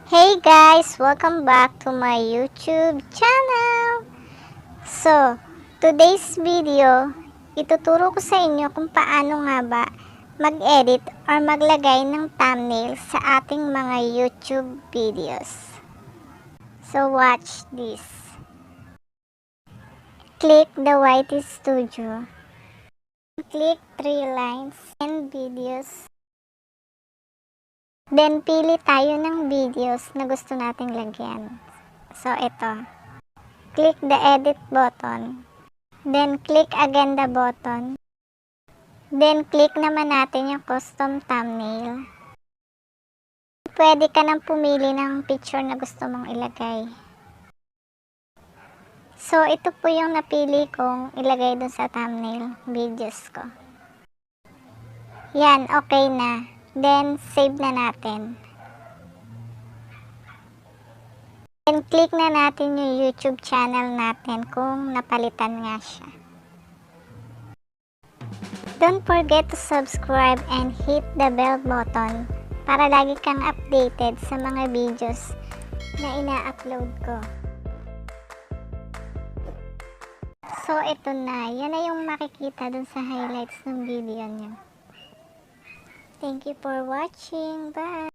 Hey guys! Welcome back to my YouTube channel! So, today's video, ituturo ko sa inyo kung paano nga ba mag-edit or maglagay ng thumbnail sa ating mga YouTube videos. So, watch this. Click the YT Studio. Click 3 lines and videos. Then, pili tayo ng videos na gusto nating lagyan. So, ito. Click the edit button. Then, click again the button. Then, click naman natin yung custom thumbnail. Pwede ka nang pumili ng picture na gusto mong ilagay. So, ito po yung napili kong ilagay dun sa thumbnail videos ko. Yan, okay na. Then, save na natin. Then, click na natin yung YouTube channel natin kung napalitan nga siya. Don't forget to subscribe and hit the bell button para lagi kang updated sa mga videos na ina-upload ko. So, ito na. Yan na yung makikita dun sa highlights ng video nyo. Thank you for watching. Bye!